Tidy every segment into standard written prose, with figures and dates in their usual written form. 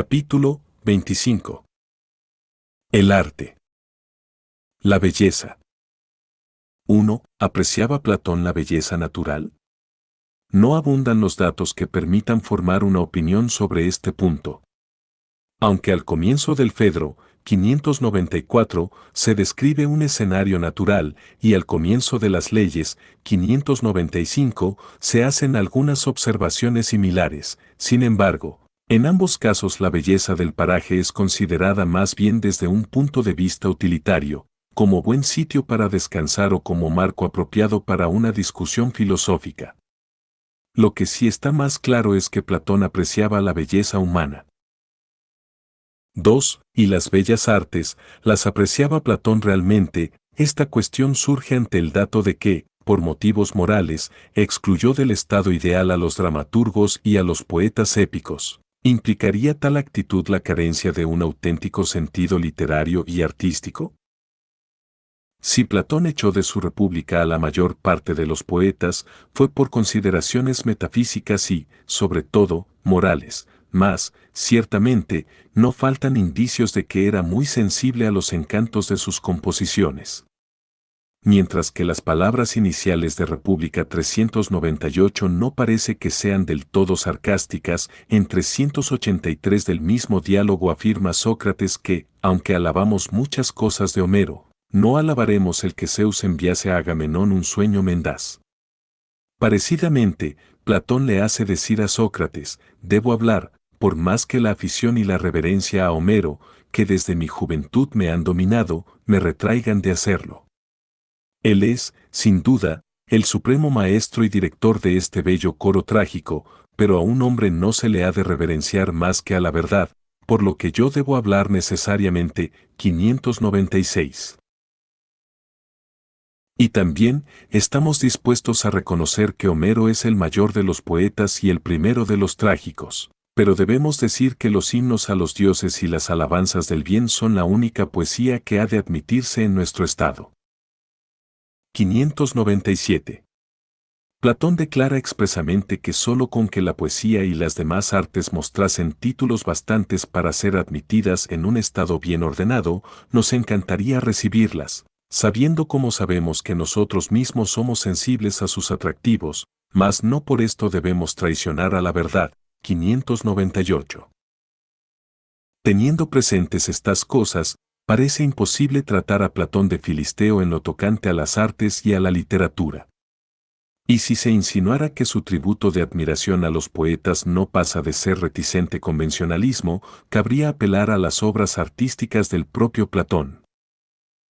Capítulo 25. El arte. La belleza. 1. ¿Apreciaba Platón la belleza natural? No abundan los datos que permitan formar una opinión sobre este punto. Aunque al comienzo del Fedro, 594, se describe un escenario natural, y al comienzo de las leyes, 595, se hacen algunas observaciones similares. Sin embargo, en ambos casos la belleza del paraje es considerada más bien desde un punto de vista utilitario, como buen sitio para descansar o como marco apropiado para una discusión filosófica. Lo que sí está más claro es que Platón apreciaba la belleza humana. 2. ¿Y las bellas artes, las apreciaba Platón realmente? Esta cuestión surge ante el dato de que, por motivos morales, excluyó del estado ideal a los dramaturgos y a los poetas épicos. ¿Implicaría tal actitud la carencia de un auténtico sentido literario y artístico? Si Platón echó de su república a la mayor parte de los poetas, fue por consideraciones metafísicas y, sobre todo, morales, mas, ciertamente, no faltan indicios de que era muy sensible a los encantos de sus composiciones. Mientras que las palabras iniciales de República 398 no parece que sean del todo sarcásticas, en 383 del mismo diálogo afirma Sócrates que, aunque alabamos muchas cosas de Homero, no alabaremos el que Zeus enviase a Agamenón un sueño mendaz. Parecidamente, Platón le hace decir a Sócrates, debo hablar, por más que la afición y la reverencia a Homero, que desde mi juventud me han dominado, me retraigan de hacerlo. Él es, sin duda, el supremo maestro y director de este bello coro trágico, pero a un hombre no se le ha de reverenciar más que a la verdad, por lo que yo debo hablar necesariamente. 596. Y también, estamos dispuestos a reconocer que Homero es el mayor de los poetas y el primero de los trágicos, pero debemos decir que los himnos a los dioses y las alabanzas del bien son la única poesía que ha de admitirse en nuestro estado. 597. Platón declara expresamente que sólo con que la poesía y las demás artes mostrasen títulos bastantes para ser admitidas en un estado bien ordenado, nos encantaría recibirlas, sabiendo como sabemos que nosotros mismos somos sensibles a sus atractivos, mas no por esto debemos traicionar a la verdad. 598. Teniendo presentes estas cosas, parece imposible tratar a Platón de filisteo en lo tocante a las artes y a la literatura. Y si se insinuara que su tributo de admiración a los poetas no pasa de ser reticente convencionalismo, cabría apelar a las obras artísticas del propio Platón.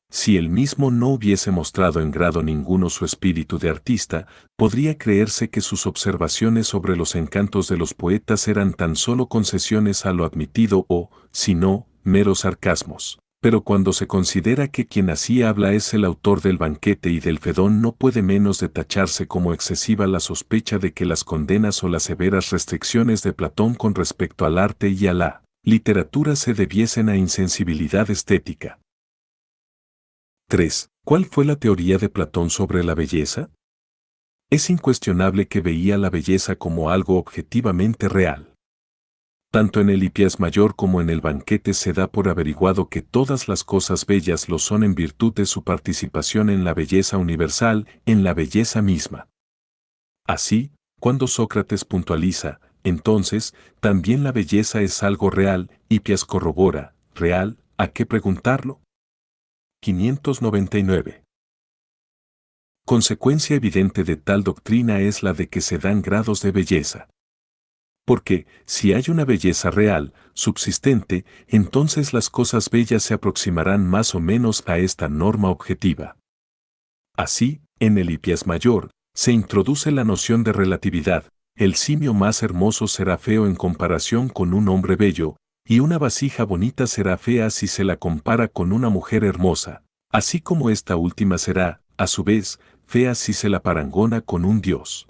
Si él mismo no hubiese mostrado en grado ninguno su espíritu de artista, podría creerse que sus observaciones sobre los encantos de los poetas eran tan solo concesiones a lo admitido o, si no, meros sarcasmos. Pero cuando se considera que quien así habla es el autor del banquete y del Fedón, no puede menos de tacharse como excesiva la sospecha de que las condenas o las severas restricciones de Platón con respecto al arte y a la literatura se debiesen a insensibilidad estética. 3. ¿Cuál fue la teoría de Platón sobre la belleza? Es incuestionable que veía la belleza como algo objetivamente real. Tanto en el Hipias Mayor como en el banquete se da por averiguado que todas las cosas bellas lo son en virtud de su participación en la belleza universal, en la belleza misma. Así, cuando Sócrates puntualiza, entonces, también la belleza es algo real, Hipias corrobora, ¿real? ¿A qué preguntarlo? 599. Consecuencia evidente de tal doctrina es la de que se dan grados de belleza. Porque, si hay una belleza real, subsistente, entonces las cosas bellas se aproximarán más o menos a esta norma objetiva. Así, en el Hipias Mayor, se introduce la noción de relatividad, el simio más hermoso será feo en comparación con un hombre bello, y una vasija bonita será fea si se la compara con una mujer hermosa, así como esta última será, a su vez, fea si se la parangona con un dios.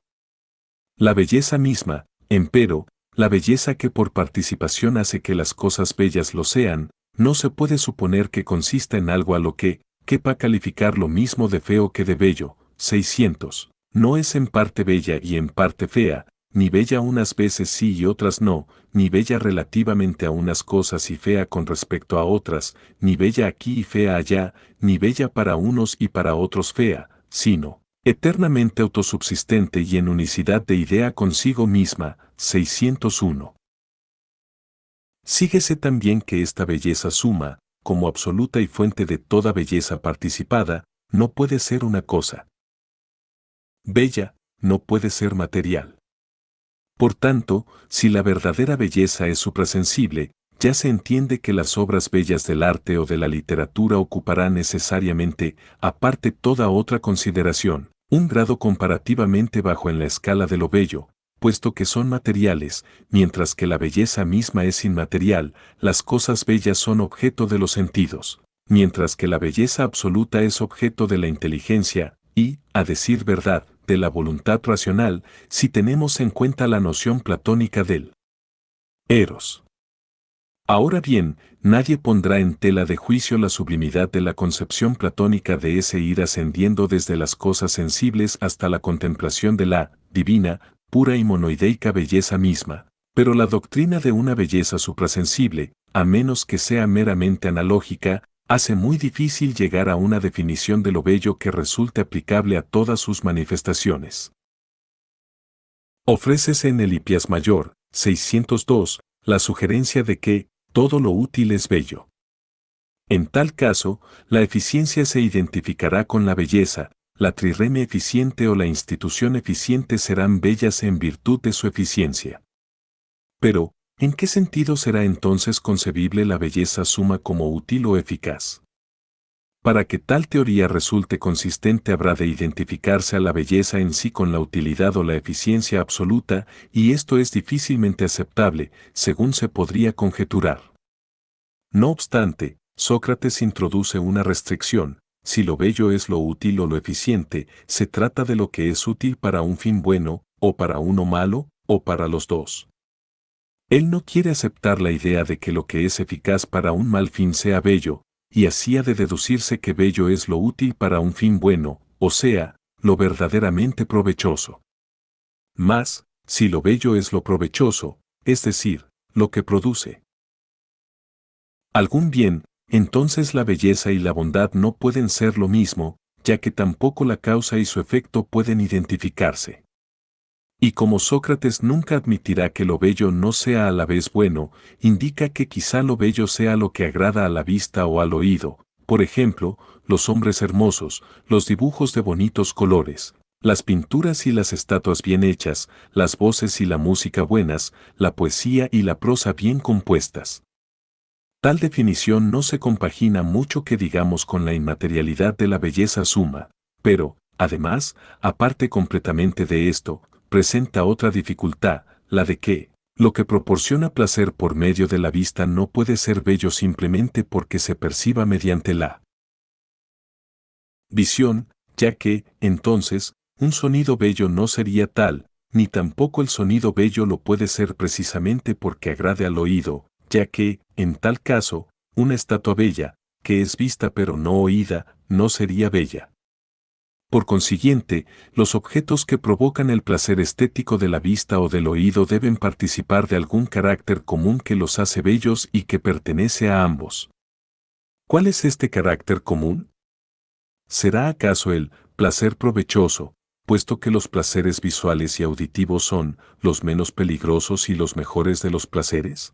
La belleza misma, empero, la belleza que por participación hace que las cosas bellas lo sean, no se puede suponer que consista en algo a lo que, quepa calificar lo mismo de feo que de bello. 600. No es en parte bella y en parte fea, ni bella unas veces sí y otras no, ni bella relativamente a unas cosas y fea con respecto a otras, ni bella aquí y fea allá, ni bella para unos y para otros fea, sino eternamente autosubsistente y en unicidad de idea consigo misma. 601. Síguese también que esta belleza suma, como absoluta y fuente de toda belleza participada, no puede ser una cosa bella, no puede ser material. Por tanto, si la verdadera belleza es suprasensible, ya se entiende que las obras bellas del arte o de la literatura ocuparán necesariamente, aparte toda otra consideración, un grado comparativamente bajo en la escala de lo bello, puesto que son materiales, mientras que la belleza misma es inmaterial, las cosas bellas son objeto de los sentidos, mientras que la belleza absoluta es objeto de la inteligencia y, a decir verdad, de la voluntad racional, si tenemos en cuenta la noción platónica del eros. Ahora bien, nadie pondrá en tela de juicio la sublimidad de la concepción platónica de ese ir ascendiendo desde las cosas sensibles hasta la contemplación de la divina, pura y monoideica belleza misma. Pero la doctrina de una belleza suprasensible, a menos que sea meramente analógica, hace muy difícil llegar a una definición de lo bello que resulte aplicable a todas sus manifestaciones. Ofrécese en el Hipias Mayor, 602, la sugerencia de que todo lo útil es bello. En tal caso, la eficiencia se identificará con la belleza, la trireme eficiente o la institución eficiente serán bellas en virtud de su eficiencia. Pero, ¿en qué sentido será entonces concebible la belleza suma como útil o eficaz? Para que tal teoría resulte consistente habrá de identificarse a la belleza en sí con la utilidad o la eficiencia absoluta, y esto es difícilmente aceptable, según se podría conjeturar. No obstante, Sócrates introduce una restricción: si lo bello es lo útil o lo eficiente, se trata de lo que es útil para un fin bueno, o para uno malo, o para los dos. Él no quiere aceptar la idea de que lo que es eficaz para un mal fin sea bello, y así ha de deducirse que bello es lo útil para un fin bueno, o sea, lo verdaderamente provechoso. Mas, si lo bello es lo provechoso, es decir, lo que produce algún bien, entonces la belleza y la bondad no pueden ser lo mismo, ya que tampoco la causa y su efecto pueden identificarse. Y como Sócrates nunca admitirá que lo bello no sea a la vez bueno, indica que quizá lo bello sea lo que agrada a la vista o al oído, por ejemplo, los hombres hermosos, los dibujos de bonitos colores, las pinturas y las estatuas bien hechas, las voces y la música buenas, la poesía y la prosa bien compuestas. Tal definición no se compagina mucho que digamos con la inmaterialidad de la belleza suma, pero, además, aparte completamente de esto, presenta otra dificultad, la de que, lo que proporciona placer por medio de la vista no puede ser bello simplemente porque se perciba mediante la visión, ya que, entonces, un sonido bello no sería tal, ni tampoco el sonido bello lo puede ser precisamente porque agrade al oído, ya que, en tal caso, una estatua bella, que es vista pero no oída, no sería bella. Por consiguiente, los objetos que provocan el placer estético de la vista o del oído deben participar de algún carácter común que los hace bellos y que pertenece a ambos. ¿Cuál es este carácter común? ¿Será acaso el placer provechoso, puesto que los placeres visuales y auditivos son los menos peligrosos y los mejores de los placeres?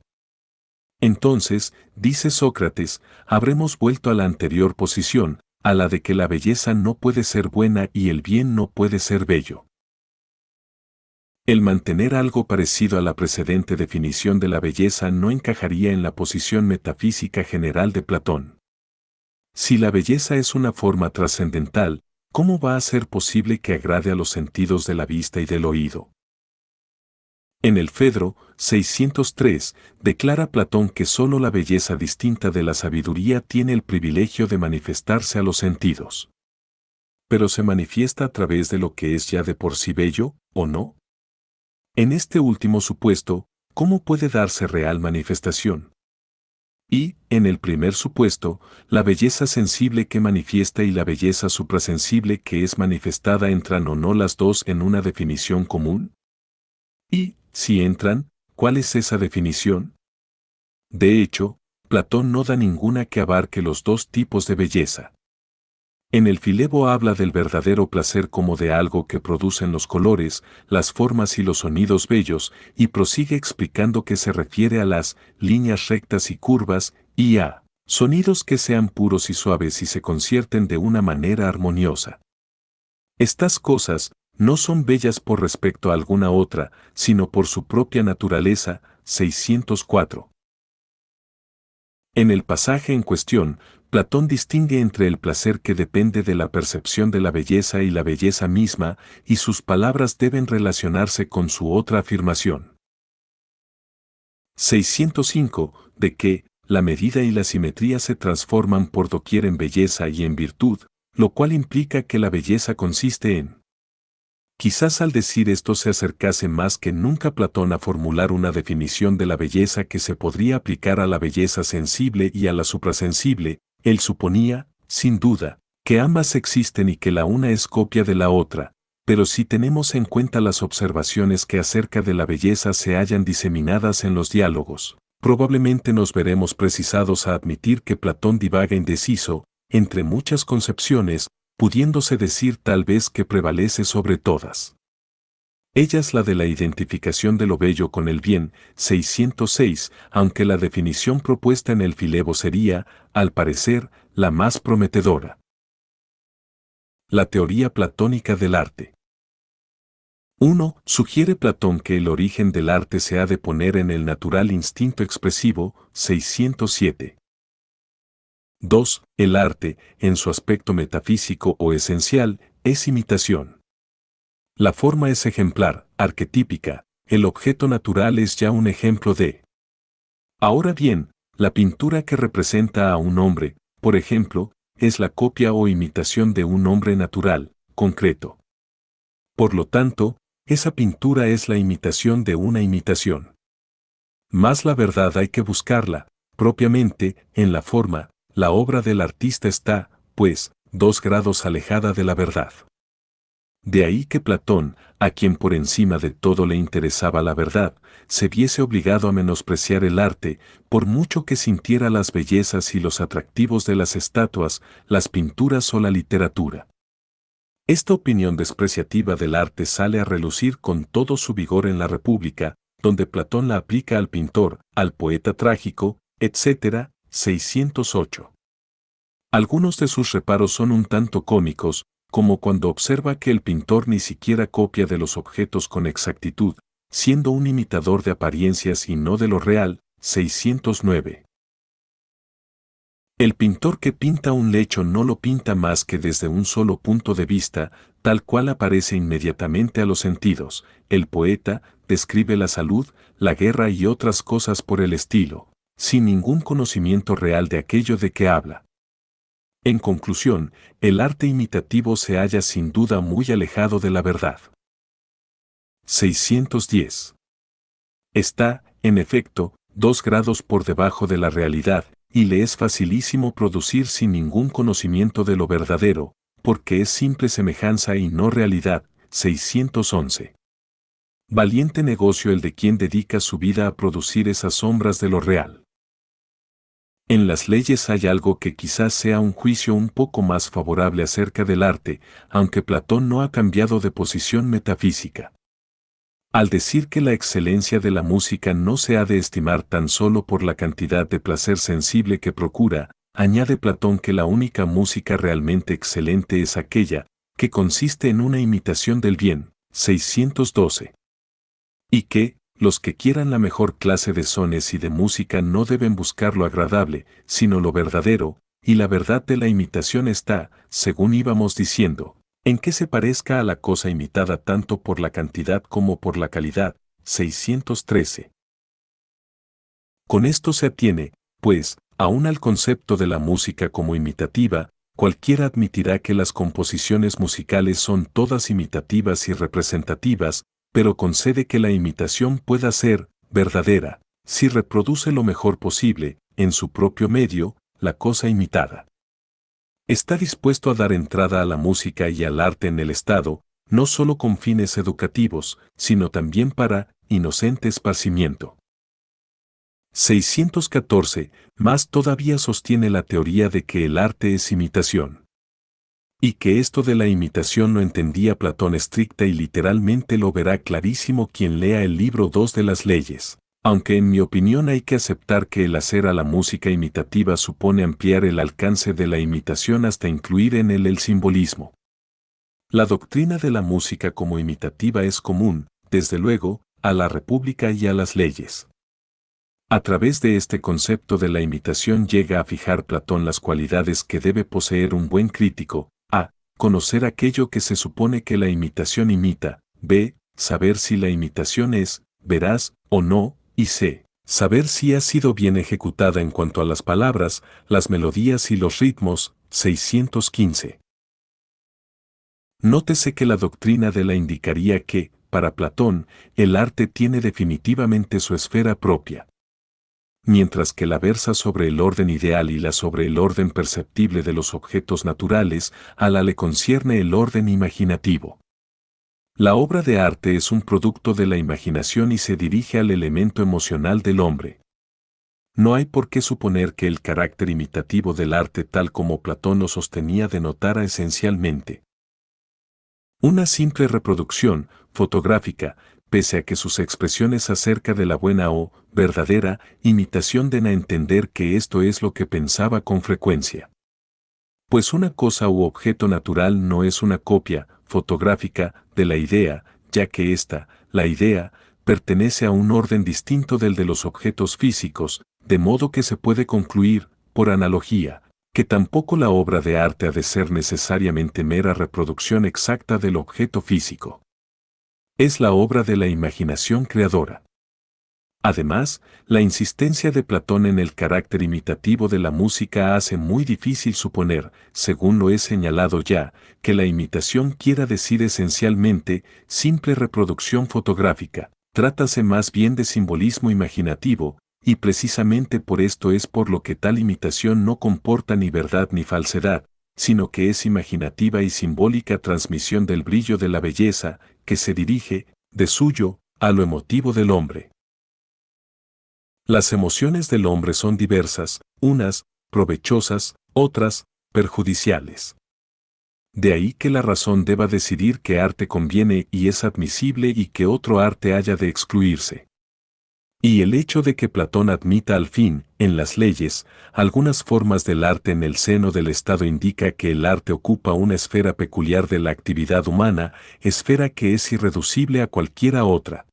Entonces, dice Sócrates, habremos vuelto a la anterior posición, a la de que la belleza no puede ser buena y el bien no puede ser bello. El mantener algo parecido a la precedente definición de la belleza no encajaría en la posición metafísica general de Platón. Si la belleza es una forma trascendental, ¿cómo va a ser posible que agrade a los sentidos de la vista y del oído? En el Fedro, 603, declara Platón que sólo la belleza distinta de la sabiduría tiene el privilegio de manifestarse a los sentidos. ¿Pero se manifiesta a través de lo que es ya de por sí bello, o no? En este último supuesto, ¿cómo puede darse real manifestación? Y, en el primer supuesto, la belleza sensible que manifiesta y la belleza suprasensible que es manifestada, ¿entran o no las dos en una definición común? Y, si entran, ¿cuál es esa definición? De hecho, Platón no da ninguna que abarque los dos tipos de belleza. En el Filebo habla del verdadero placer como de algo que producen los colores, las formas y los sonidos bellos, y prosigue explicando que se refiere a las líneas rectas y curvas, y a sonidos que sean puros y suaves y se concierten de una manera armoniosa. Estas cosas no son bellas por respecto a alguna otra, sino por su propia naturaleza. 604. En el pasaje en cuestión, Platón distingue entre el placer que depende de la percepción de la belleza y la belleza misma, y sus palabras deben relacionarse con su otra afirmación. 605, de que la medida y la simetría se transforman por doquier en belleza y en virtud, lo cual implica que la belleza consiste en. Quizás al decir esto se acercase más que nunca Platón a formular una definición de la belleza que se podría aplicar a la belleza sensible y a la suprasensible. Él suponía, sin duda, que ambas existen y que la una es copia de la otra, pero si tenemos en cuenta las observaciones que acerca de la belleza se hallan diseminadas en los diálogos, probablemente nos veremos precisados a admitir que Platón divaga indeciso, entre muchas concepciones, pudiéndose decir tal vez que prevalece sobre todas. Ella es la de la identificación de lo bello con el bien. 606, aunque la definición propuesta en el Filebo sería, al parecer, la más prometedora. La teoría platónica del arte. 1. Sugiere Platón que el origen del arte se ha de poner en el natural instinto expresivo. 607. 2. El arte, en su aspecto metafísico o esencial, es imitación. La forma es ejemplar, arquetípica, el objeto natural es ya un ejemplo de. Ahora bien, la pintura que representa a un hombre, por ejemplo, es la copia o imitación de un hombre natural, concreto. Por lo tanto, esa pintura es la imitación de una imitación. Mas la verdad hay que buscarla, propiamente, en la forma. La obra del artista está, pues, 2 grados alejada de la verdad. De ahí que Platón, a quien por encima de todo le interesaba la verdad, se viese obligado a menospreciar el arte, por mucho que sintiera las bellezas y los atractivos de las estatuas, las pinturas o la literatura. Esta opinión despreciativa del arte sale a relucir con todo su vigor en la República, donde Platón la aplica al pintor, al poeta trágico, etc. 608. Algunos de sus reparos son un tanto cómicos, como cuando observa que el pintor ni siquiera copia de los objetos con exactitud, siendo un imitador de apariencias y no de lo real. 609. El pintor que pinta un lecho no lo pinta más que desde un solo punto de vista, tal cual aparece inmediatamente a los sentidos. El poeta describe la salud, la guerra y otras cosas por el estilo, sin ningún conocimiento real de aquello de que habla. En conclusión, el arte imitativo se halla sin duda muy alejado de la verdad. 610. Está, en efecto, 2 grados por debajo de la realidad, y le es facilísimo producir sin ningún conocimiento de lo verdadero, porque es simple semejanza y no realidad. 611. Valiente negocio el de quien dedica su vida a producir esas sombras de lo real. En las leyes hay algo que quizás sea un juicio un poco más favorable acerca del arte, aunque Platón no ha cambiado de posición metafísica. Al decir que la excelencia de la música no se ha de estimar tan solo por la cantidad de placer sensible que procura, añade Platón que la única música realmente excelente es aquella que consiste en una imitación del bien. 612. Y que, los que quieran la mejor clase de sones y de música no deben buscar lo agradable, sino lo verdadero, y la verdad de la imitación está, según íbamos diciendo, en que se parezca a la cosa imitada tanto por la cantidad como por la calidad. 613. Con esto se atiene, pues, aún al concepto de la música como imitativa, cualquiera admitirá que las composiciones musicales son todas imitativas y representativas, pero concede que la imitación pueda ser verdadera, si reproduce lo mejor posible, en su propio medio, la cosa imitada. Está dispuesto a dar entrada a la música y al arte en el Estado, no solo con fines educativos, sino también para inocente esparcimiento. 614. Más todavía sostiene la teoría de que el arte es imitación. Y que esto de la imitación no entendía Platón estricta y literalmente lo verá clarísimo quien lea el libro 2 de las leyes. Aunque en mi opinión hay que aceptar que el hacer a la música imitativa supone ampliar el alcance de la imitación hasta incluir en él el simbolismo. La doctrina de la música como imitativa es común, desde luego, a la República y a las leyes. A través de este concepto de la imitación llega a fijar Platón las cualidades que debe poseer un buen crítico: a. Conocer aquello que se supone que la imitación imita; b. Saber si la imitación es veraz o no; y c. Saber si ha sido bien ejecutada en cuanto a las palabras, las melodías y los ritmos. 615. Nótese que la doctrina de la indicaría que, para Platón, el arte tiene definitivamente su esfera propia, mientras que la versa sobre el orden ideal y la sobre el orden perceptible de los objetos naturales, a la le concierne el orden imaginativo. La obra de arte es un producto de la imaginación y se dirige al elemento emocional del hombre. No hay por qué suponer que el carácter imitativo del arte tal como Platón lo sostenía denotara esencialmente una simple reproducción fotográfica, pese a que sus expresiones acerca de la buena o verdadera imitación den a entender que esto es lo que pensaba con frecuencia. Pues una cosa u objeto natural no es una copia fotográfica de la idea, ya que ésta, la idea, pertenece a un orden distinto del de los objetos físicos, de modo que se puede concluir, por analogía, que tampoco la obra de arte ha de ser necesariamente mera reproducción exacta del objeto físico. Es la obra de la imaginación creadora. Además, la insistencia de Platón en el carácter imitativo de la música hace muy difícil suponer, según lo he señalado ya, que la imitación quiera decir esencialmente simple reproducción fotográfica. Trátase más bien de simbolismo imaginativo, y precisamente por esto es por lo que tal imitación no comporta ni verdad ni falsedad, sino que es imaginativa y simbólica transmisión del brillo de la belleza, que se dirige, de suyo, a lo emotivo del hombre. Las emociones del hombre son diversas, unas, provechosas, otras, perjudiciales. De ahí que la razón deba decidir qué arte conviene y es admisible y qué otro arte haya de excluirse. Y el hecho de que Platón admita al fin, en las leyes, algunas formas del arte en el seno del Estado indica que el arte ocupa una esfera peculiar de la actividad humana, esfera que es irreducible a cualquiera otra.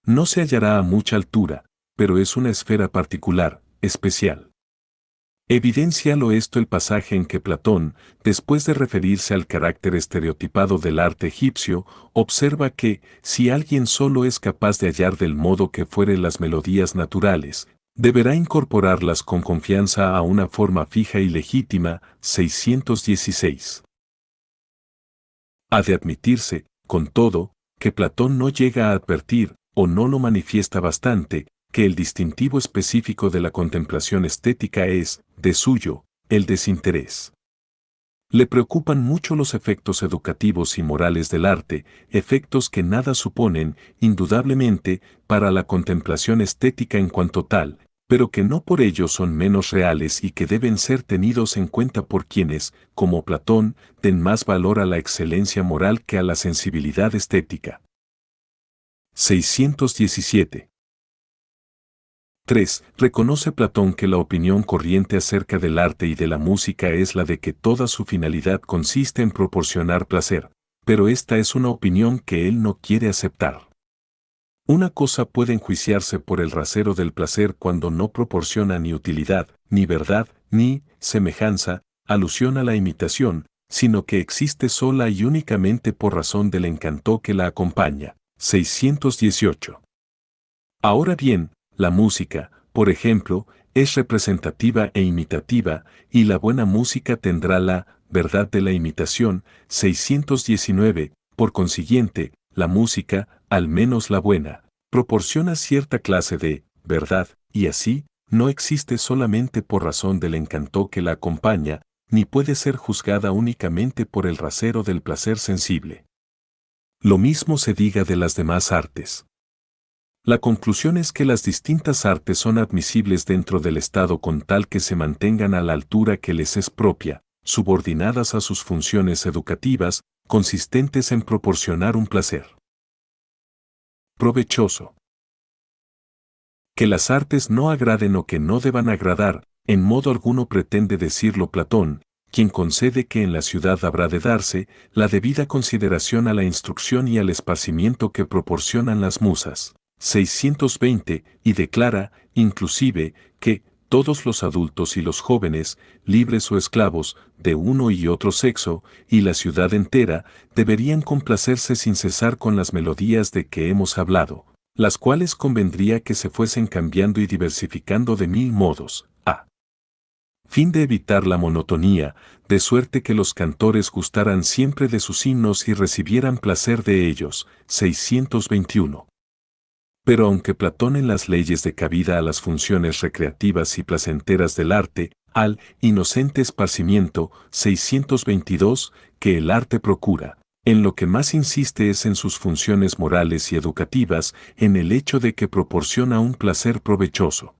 No se hallará a mucha altura, pero es una esfera particular, especial. Evidéncialo esto el pasaje en que Platón, después de referirse al carácter estereotipado del arte egipcio, observa que, si alguien solo es capaz de hallar del modo que fuere las melodías naturales, deberá incorporarlas con confianza a una forma fija y legítima. 616. Ha de admitirse, con todo, que Platón no llega a advertir, o no lo manifiesta bastante, que el distintivo específico de la contemplación estética es, de suyo, el desinterés. Le preocupan mucho los efectos educativos y morales del arte, efectos que nada suponen, indudablemente, para la contemplación estética en cuanto tal, pero que no por ello son menos reales y que deben ser tenidos en cuenta por quienes, como Platón, den más valor a la excelencia moral que a la sensibilidad estética. 617. 3. Reconoce Platón que la opinión corriente acerca del arte y de la música es la de que toda su finalidad consiste en proporcionar placer, pero esta es una opinión que él no quiere aceptar. Una cosa puede enjuiciarse por el rasero del placer cuando no proporciona ni utilidad, ni verdad, ni semejanza, alusión a la imitación, sino que existe sola y únicamente por razón del encanto que la acompaña. 618. Ahora bien, la música, por ejemplo, es representativa e imitativa, y la buena música tendrá la verdad de la imitación. 619. Por consiguiente, la música, al menos la buena, proporciona cierta clase de verdad, y así, no existe solamente por razón del encanto que la acompaña, ni puede ser juzgada únicamente por el rasero del placer sensible. Lo mismo se diga de las demás artes. La conclusión es que las distintas artes son admisibles dentro del Estado con tal que se mantengan a la altura que les es propia, subordinadas a sus funciones educativas, consistentes en proporcionar un placer provechoso. Que las artes no agraden o que no deban agradar, en modo alguno pretende decirlo Platón, quien concede que en la ciudad habrá de darse la debida consideración a la instrucción y al esparcimiento que proporcionan las musas. 620, y declara, inclusive, que todos los adultos y los jóvenes, libres o esclavos, de uno y otro sexo, y la ciudad entera, deberían complacerse sin cesar con las melodías de que hemos hablado, las cuales convendría que se fuesen cambiando y diversificando de mil modos, a fin de evitar la monotonía, de suerte que los cantores gustaran siempre de sus himnos y recibieran placer de ellos. 621. Pero aunque Platón en las leyes de cabida a las funciones recreativas y placenteras del arte, al inocente esparcimiento, 622, que el arte procura, en lo que más insiste es en sus funciones morales y educativas, en el hecho de que proporciona un placer provechoso.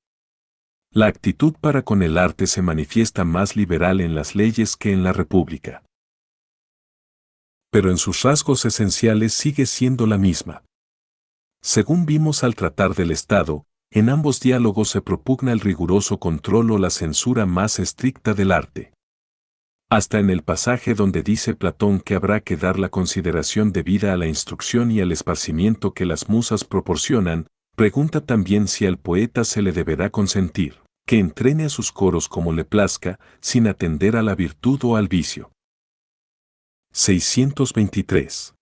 La actitud para con el arte se manifiesta más liberal en las leyes que en la República. Pero en sus rasgos esenciales sigue siendo la misma. Según vimos al tratar del Estado, en ambos diálogos se propugna el riguroso control o la censura más estricta del arte. Hasta en el pasaje donde dice Platón que habrá que dar la consideración debida a la instrucción y al esparcimiento que las musas proporcionan, pregunta también si al poeta se le deberá consentir que entrene a sus coros como le plazca, sin atender a la virtud o al vicio. 623.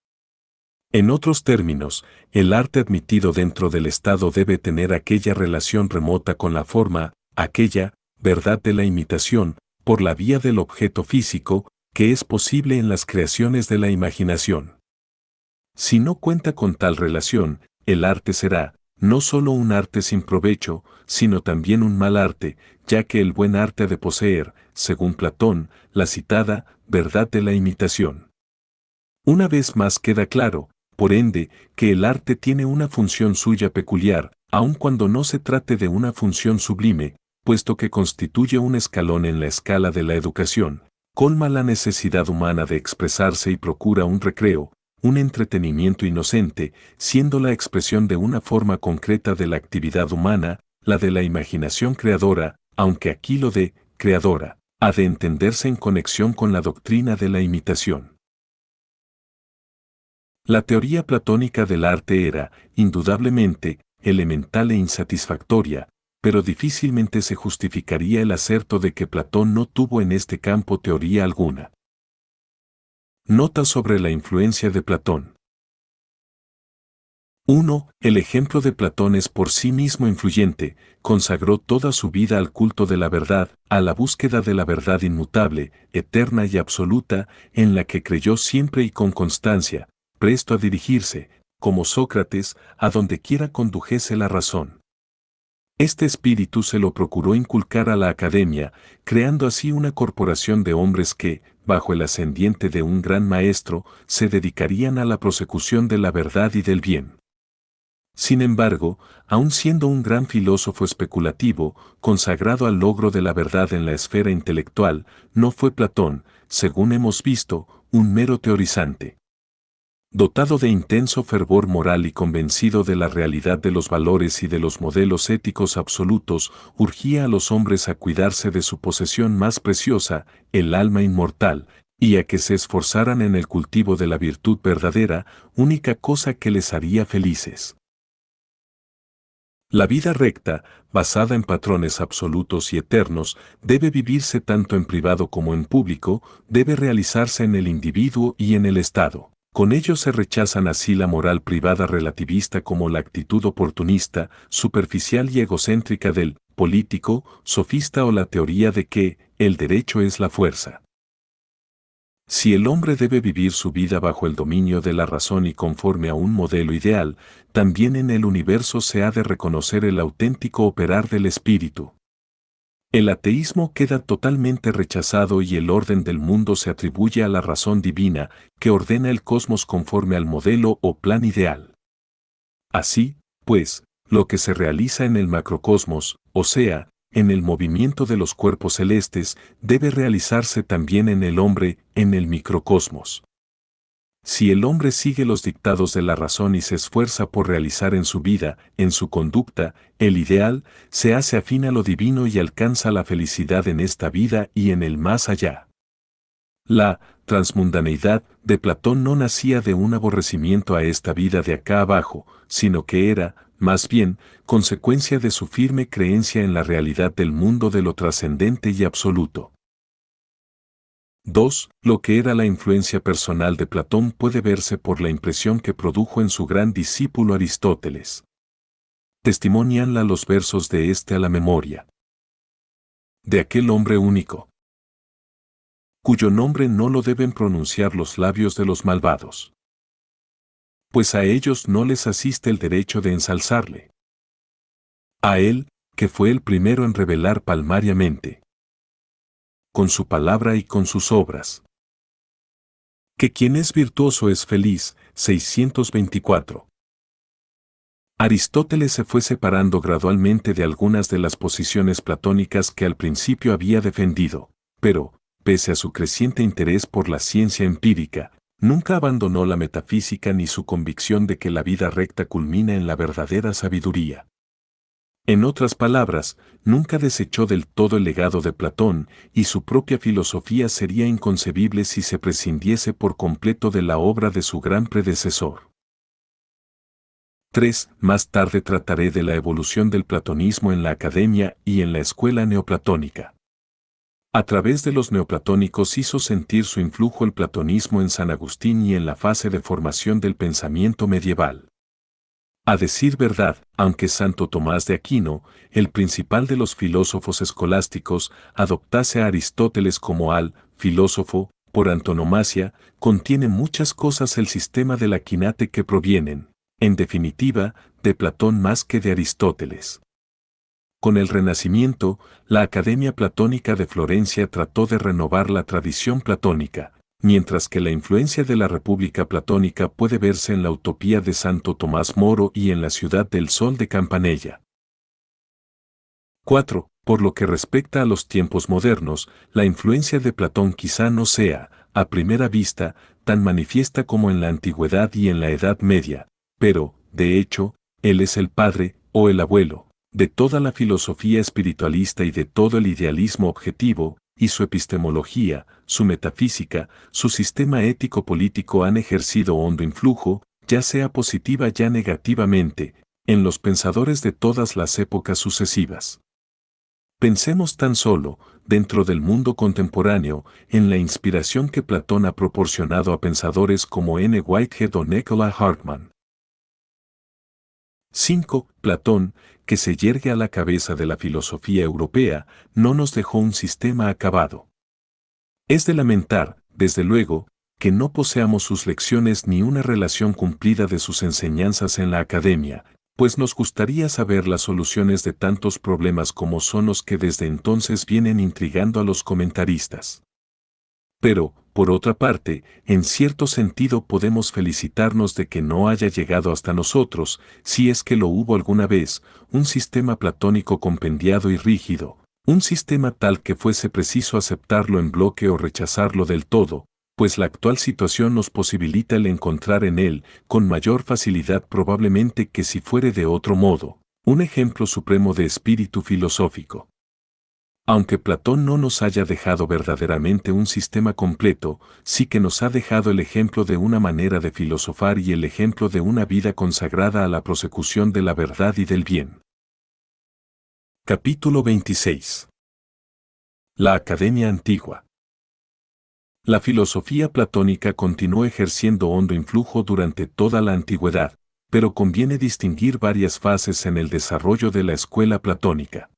En otros términos, el arte admitido dentro del Estado debe tener aquella relación remota con la forma, aquella verdad de la imitación, por la vía del objeto físico, que es posible en las creaciones de la imaginación. Si no cuenta con tal relación, el arte será, no solo un arte sin provecho, sino también un mal arte, ya que el buen arte ha de poseer, según Platón, la citada verdad de la imitación. Una vez más queda claro, por ende, que el arte tiene una función suya peculiar, aun cuando no se trate de una función sublime, puesto que constituye un escalón en la escala de la educación, colma la necesidad humana de expresarse y procura un recreo, un entretenimiento inocente, siendo la expresión de una forma concreta de la actividad humana, la de la imaginación creadora, aunque aquí lo de creadora ha de entenderse en conexión con la doctrina de la imitación. La teoría platónica del arte era, indudablemente, elemental e insatisfactoria, pero difícilmente se justificaría el aserto de que Platón no tuvo en este campo teoría alguna. Nota sobre la influencia de Platón. 1. El ejemplo de Platón es por sí mismo influyente, consagró toda su vida al culto de la verdad, a la búsqueda de la verdad inmutable, eterna y absoluta, en la que creyó siempre y con constancia, presto a dirigirse, como Sócrates, a donde quiera condujese la razón. Este espíritu se lo procuró inculcar a la academia, creando así una corporación de hombres que, bajo el ascendiente de un gran maestro, se dedicarían a la prosecución de la verdad y del bien. Sin embargo, aun siendo un gran filósofo especulativo, consagrado al logro de la verdad en la esfera intelectual, no fue Platón, según hemos visto, un mero teorizante. Dotado de intenso fervor moral y convencido de la realidad de los valores y de los modelos éticos absolutos, urgía a los hombres a cuidarse de su posesión más preciosa, el alma inmortal, y a que se esforzaran en el cultivo de la virtud verdadera, única cosa que les haría felices. La vida recta, basada en patrones absolutos y eternos, debe vivirse tanto en privado como en público, debe realizarse en el individuo y en el Estado. Con ello se rechazan así la moral privada relativista como la actitud oportunista, superficial y egocéntrica del político, sofista o la teoría de que el derecho es la fuerza. Si el hombre debe vivir su vida bajo el dominio de la razón y conforme a un modelo ideal, también en el universo se ha de reconocer el auténtico operar del espíritu. El ateísmo queda totalmente rechazado y el orden del mundo se atribuye a la razón divina, que ordena el cosmos conforme al modelo o plan ideal. Así, pues, lo que se realiza en el macrocosmos, o sea, en el movimiento de los cuerpos celestes, debe realizarse también en el hombre, en el microcosmos. Si el hombre sigue los dictados de la razón y se esfuerza por realizar en su vida, en su conducta, el ideal, se hace afín a lo divino y alcanza la felicidad en esta vida y en el más allá. La transmundaneidad de Platón no nacía de un aborrecimiento a esta vida de acá abajo, sino que era, más bien, consecuencia de su firme creencia en la realidad del mundo de lo trascendente y absoluto. 2. Lo que era la influencia personal de Platón puede verse por la impresión que produjo en su gran discípulo Aristóteles. Testimonianla los versos de este a la memoria. De aquel hombre único, cuyo nombre no lo deben pronunciar los labios de los malvados, pues a ellos no les asiste el derecho de ensalzarle. A él, que fue el primero en revelar palmariamente, con su palabra y con sus obras, que quien es virtuoso es feliz. 624. Aristóteles se fue separando gradualmente de algunas de las posiciones platónicas que al principio había defendido, pero, pese a su creciente interés por la ciencia empírica, nunca abandonó la metafísica ni su convicción de que la vida recta culmina en la verdadera sabiduría. En otras palabras, nunca desechó del todo el legado de Platón, y su propia filosofía sería inconcebible si se prescindiese por completo de la obra de su gran predecesor. 3. Más tarde trataré de la evolución del platonismo en la academia y en la escuela neoplatónica. A través de los neoplatónicos hizo sentir su influjo el platonismo en San Agustín y en la fase de formación del pensamiento medieval. A decir verdad, aunque Santo Tomás de Aquino, el principal de los filósofos escolásticos, adoptase a Aristóteles como al filósofo, por antonomasia, contiene muchas cosas el sistema del Aquinate que provienen, en definitiva, de Platón más que de Aristóteles. Con el Renacimiento, la Academia Platónica de Florencia trató de renovar la tradición platónica, mientras que la influencia de la República Platónica puede verse en la Utopía de Santo Tomás Moro y en la Ciudad del Sol de Campanella. 4. Por lo que respecta a los tiempos modernos, la influencia de Platón quizá no sea, a primera vista, tan manifiesta como en la Antigüedad y en la Edad Media, pero, de hecho, él es el padre, o el abuelo, de toda la filosofía espiritualista y de todo el idealismo objetivo, y su epistemología, su metafísica, su sistema ético-político han ejercido hondo influjo, ya sea positiva ya negativamente, en los pensadores de todas las épocas sucesivas. Pensemos tan solo, dentro del mundo contemporáneo, en la inspiración que Platón ha proporcionado a pensadores como N. Whitehead o Nicola Hartmann. 5. Platón, que se yergue a la cabeza de la filosofía europea, no nos dejó un sistema acabado. Es de lamentar, desde luego, que no poseamos sus lecciones ni una relación cumplida de sus enseñanzas en la academia, pues nos gustaría saber las soluciones de tantos problemas como son los que desde entonces vienen intrigando a los comentaristas. Pero, por otra parte, en cierto sentido podemos felicitarnos de que no haya llegado hasta nosotros, si es que lo hubo alguna vez, un sistema platónico compendiado y rígido, un sistema tal que fuese preciso aceptarlo en bloque o rechazarlo del todo, pues la actual situación nos posibilita el encontrar en él, con mayor facilidad probablemente que si fuere de otro modo, un ejemplo supremo de espíritu filosófico. Aunque Platón no nos haya dejado verdaderamente un sistema completo, sí que nos ha dejado el ejemplo de una manera de filosofar y el ejemplo de una vida consagrada a la prosecución de la verdad y del bien. Capítulo 26. La Academia Antigua. La filosofía platónica continuó ejerciendo hondo influjo durante toda la antigüedad, pero conviene distinguir varias fases en el desarrollo de la escuela platónica.